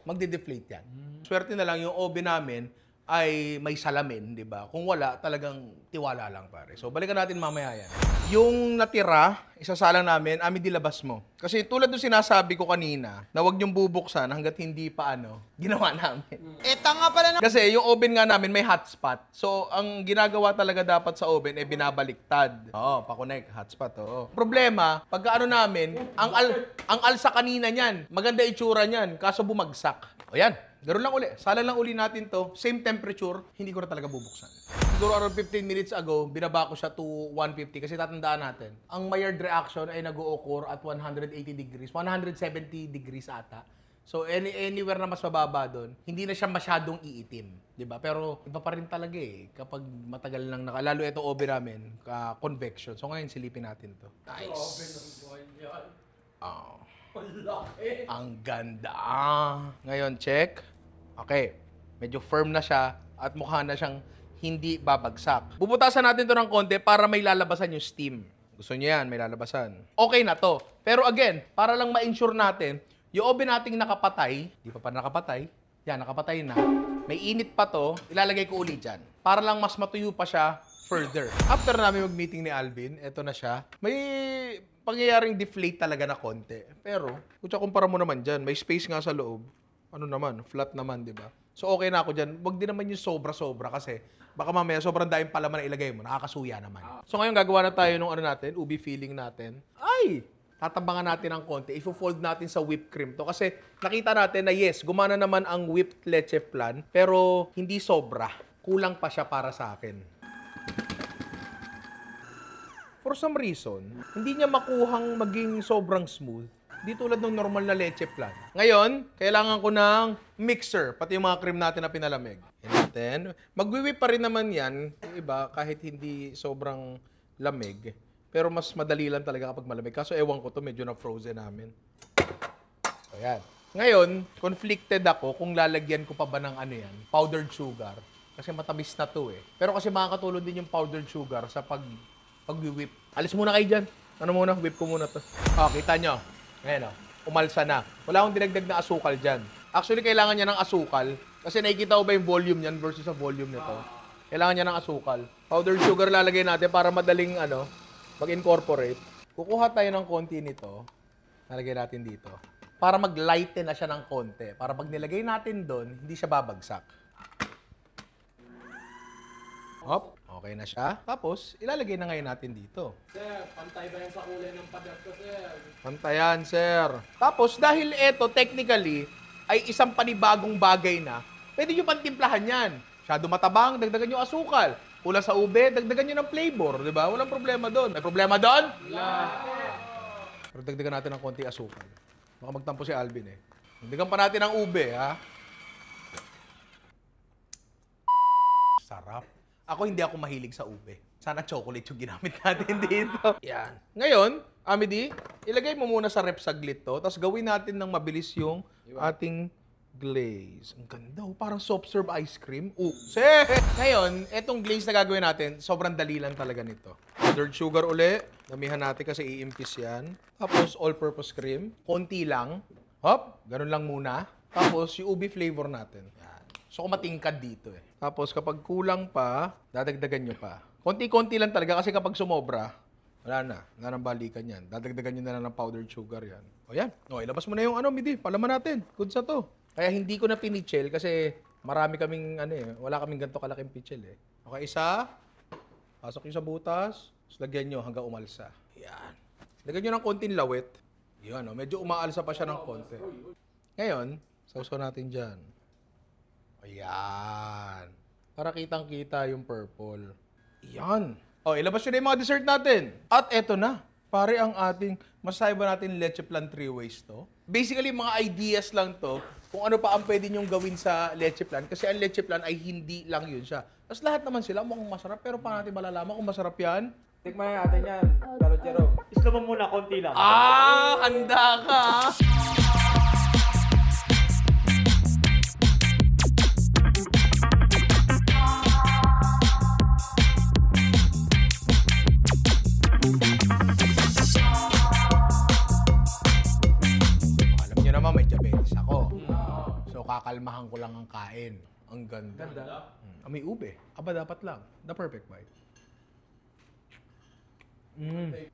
magde-deflate yan. Swerte na lang yung oven namin ay may salamin, di ba? Kung wala, talagang tiwala lang, pare. So, balikan natin mamaya yan. Yung natira, isasalang namin, dilabas mo. Kasi tulad ng sinasabi ko kanina, na huwag niyong bubuksan hanggat hindi pa ginawa namin. Tanga pala na. Kasi yung oven nga namin may hotspot. So, ang ginagawa talaga dapat sa oven ay binabaliktad. Pa-connect, hotspot, Problema, pagka namin, ang alsa kanina niyan, maganda itsura niyan, kaso bumagsak. O yan. Ganun lang uli. Sala lang uli natin to. Same temperature, hindi ko na talaga bubuksan. Siguro around 15 minutes ago, binaba ko siya to 150 kasi tatandaan natin, ang Maillard reaction ay nag-o-occur at 180 degrees, 170 degrees ata. So anywhere na mas mababa doon, hindi na siya masyadong iitim, 'di ba? Pero iba pa rin talaga eh kapag matagal nang lalo ito oven namin, convection. So ngayon silipin natin 'to. Nice. Oh. Ang ganda. Ngayon check. Okay. Medyo firm na siya at mukha na siyang hindi babagsak. Bubutasan natin 'to ng konti para may lalabasan yung steam. Gusto niyo yan, may lalabasan. Okay na 'to. Pero again, para lang ma-ensure natin yung oven nating nakapatay, di pa nakapatay, yan, nakapatay na, may init pa to, ilalagay ko ulit dyan. Para lang mas matuyo pa siya further. After namin mag-meeting ni Alvin, eto na siya. May pangyayaring deflate talaga na konti. Pero, kung kumpara mo naman dyan, may space nga sa loob. Ano naman, flat naman, di ba? So okay na ako dyan. Wag din naman yung sobra-sobra kasi baka mamaya sobrang daing palaman na ilagay mo, nakakasuya naman. So ngayon gagawa na tayo ng ano natin, ubi filling natin. Ay! Tatambangan natin ng konti. Ifo-fold natin sa whipped cream to. Kasi nakita natin na yes, gumana naman ang whipped leche flan, pero hindi sobra. Kulang pa siya para sa akin. For some reason, hindi niya makuhang maging sobrang smooth. Di tulad ng normal na leche flan. Ngayon, kailangan ko ng mixer, pati yung mga cream natin na pinalamig. Yan natin. Mag-whip pa rin naman yan, yung iba, kahit hindi sobrang lamig. Pero mas madali lang talaga kapag malamig. Kaso ewan ko to, medyo na-frozen namin. Ayan. Ngayon, conflicted ako kung lalagyan ko pa ba ng ano yan, powdered sugar. Kasi matamis na to eh. Pero kasi makakatulong din yung powdered sugar sa pag-whip. Alis muna kayo dyan. Ano muna? Whip ko muna to. Oh, kita nyo. Ayan o. Umalsa na. Wala akong dinagdag na asukal dyan. Actually, kailangan niya ng asukal. Kasi nakikita ko ba yung volume niyan versus sa volume nito. Kailangan niya ng asukal. Powdered sugar lalagay natin para madaling mag-incorporate. Kukuha tayo ng konti nito. Nalagay natin dito. Para mag-lighten na siya ng konti. Para pag nilagay natin doon, hindi siya babagsak. Hop. Okay na siya. Tapos, ilalagay na ngayon natin dito. Sir, pantay ba yan sa kulay ng padat ko, sir? Pantayan, sir. Tapos, dahil ito, technically, ay isang panibagong bagay na, pwede nyo pantimplahan yan. Masyado matabang, dagdagan nyo asukal. Pula sa ube, dagdagan nyo ng flavor, di ba? Walang problema doon. May problema doon? Wala. Pero dagdagan natin ng konti asukal. Baka magtampo si Alvin eh. Dagdagan pa natin ng ube, ha? Sarap. Ako hindi ako mahilig sa ube. Sana chocolate yung ginamit natin dito. Yan. Ngayon, Amity, ilagay mo muna sa rep saglit to, tapos gawin natin ng mabilis yung ating glaze. Ang ganda, oh. Parang soft serve ice cream. Ngayon, etong glaze na gagawin natin, sobrang dali lang talaga nito. Powdered sugar uli. Damihan natin kasi iimpis yan. Tapos, all-purpose cream. Konti lang. Hop, ganun lang muna. Tapos, yung ubi flavor natin. Yan. So, kumatingkad dito eh. Tapos, kapag kulang pa, dadagdagan nyo pa. Konti-konti lang talaga kasi kapag sumobra, wala na. Wala nang balikan yan. Dadagdagan nyo na lang ng powdered sugar yan. O yan. O, ilabas mo na yung Midi. Palaman natin. Good sa to. Kaya hindi ko na pinichel kasi marami kaming wala kaming ganito kalaking pichel eh. Okay, isa. Pasok yung sa butas. Tapos lagyan nyo hanggang umalsa. Yan. Lagyan nyo ng konting lawit. Yan, medyo umaalsa pa siya ng konti. Ngayon, sausaw natin dyan. Ayan. Para kitang-kita yung purple. Yan. O, ilabas nyo na yung mga dessert natin. At eto na. Pare ang ating, masasabi ba natin leche flan 3 ways to? Basically, mga ideas lang to kung ano pa ang pwede nyong gawin sa leche flan. Kasi ang leche flan ay hindi lang yun siya. Tapos lahat naman sila mukhang masarap. Pero paano natin malalaman kung masarap yan? Tikman natin yan. Pero Jerome. Isla mo muna, konti lang. Handa ka! May diabetes ako. So, kakalmahan ko lang ang kain. Ang ganda. May ube. Aba, dapat lang. The perfect bite.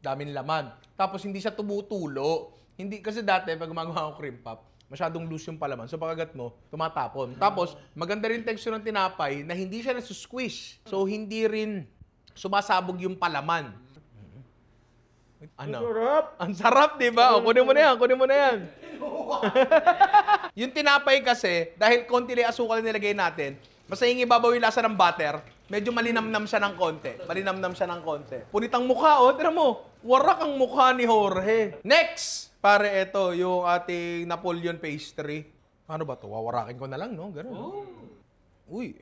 Daming laman. Tapos, hindi siya tumutulo. Hindi, kasi dati, pag gumagawa ko cream puff, masyadong loose yung palaman. So, pagkagat mo, tumatapon. Tapos, maganda rin texture ng tinapay na hindi siya nasusquish. So, hindi rin sumasabog yung palaman. Ano? Sarap! Ang sarap, di ba? O, kunin mo na yan, kunin mo na yan. Yung tinapay kasi, dahil konti lang asukal na nilagay natin, basta yung ibabaw yung lasa ng butter, medyo malinamnam siya ng konti. Malinamnam siya ng konti. Punitang mukha, oh. Tira mo. Warak ang mukha ni Jorge. Next! Pare, ito, yung ating Napoleon pastry. Ano ba to? Wawarakin ko na lang, no? Ganun. Uy.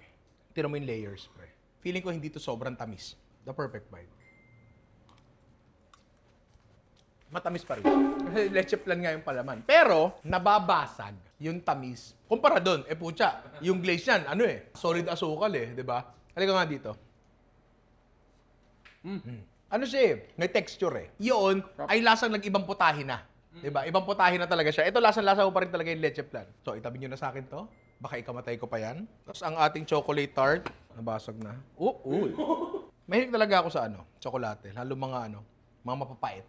Tira mo yung layers, pre. Feeling ko hindi to sobrang tamis. The perfect bite. Matamis pa rin. Kasi leche plan nga yung palaman. Pero, nababasag yung tamis. Kumpara doon, putya, yung glaze yan, solid asukal di ba? Halika nga dito. Ano siya may texture Yun, ay lasang nag-ibang putahe na. Di ba? Ibang putahe na talaga siya. Ito, lasang-lasa ko pa rin talaga yung leche plan. So, itabi nyo na sa akin to. Baka ikamatay ko pa yan. Tapos, ang ating chocolate tart, nabasag na. Uy. Mahilig talaga ako sa chocolate. Lalo mga mga mapapait.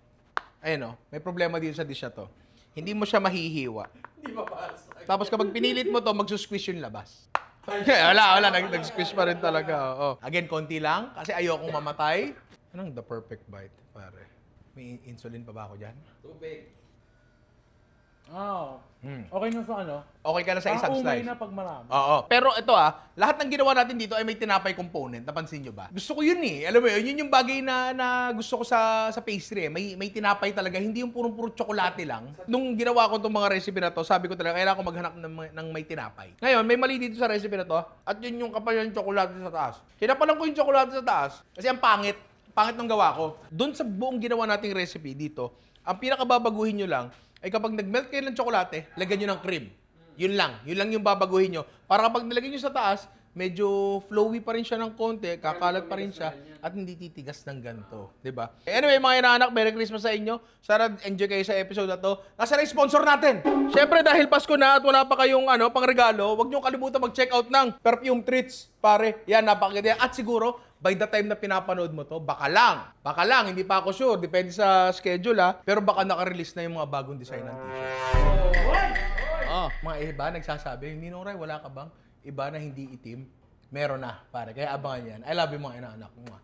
Ayun may problema dito sa dish na to. Hindi mo siya mahihiwa. Hindi mapasag. Tapos kapag pinilit mo to, magsusquish yung labas. wala. Nag-squish pa rin talaga. Again, konti lang. Kasi ayokong mamatay. Anong the perfect bite, pare? May insulin pa ba ako dyan? Tubig. Okay na sa Okay ka na sa isang umay slice? na pag marami. Oo. Pero ito lahat ng ginawa natin dito ay may tinapay component. Napansin nyo ba? Gusto ko yun Alam mo yun yung bagay na gusto ko sa pastry May tinapay talaga. Hindi yung puro tsokolate lang. Nung ginawa ko itong mga recipe na to, sabi ko talaga, kailangan ko maghanap ng may tinapay. Ngayon, may mali dito sa recipe na to. At yun yung kapal yung tsokolate sa taas. Kinapalan ko yung tsokolate sa taas kasi ang pangit. Pangit ng gawa ko. Doon sa buong ginawa nating recipe dito, ang pinakababaguhin nyo lang ay kapag nag-melt kayo ng tsokolate, lagyan nyo ng cream. Yun lang yung babaguhin nyo. Para kapag nilagay nyo sa taas, medyo flowy pa rin siya ng konti, kakalat pa rin siya, at hindi titigas ng ganito. Diba? Anyway, mga inaanak, Merry Christmas sa inyo. Sana enjoy kayo sa episode na to. Nasaan ang sponsor natin? Siyempre, dahil Pasko na at wala pa kayong pang regalo, huwag nyo kalimutan mag-check out ng Perfume Treats. Pare, yan, napakaganda. At siguro, by the time na pinapanood mo to, baka lang, hindi pa ako sure, depende sa schedule pero baka naka-release na yung mga bagong design ng t-shirt. Mga iba nagsasabi, Ninong Ray, wala ka bang iba na hindi itim? Meron na, pare. Kaya abangan yan. I love you mga inaanak mo.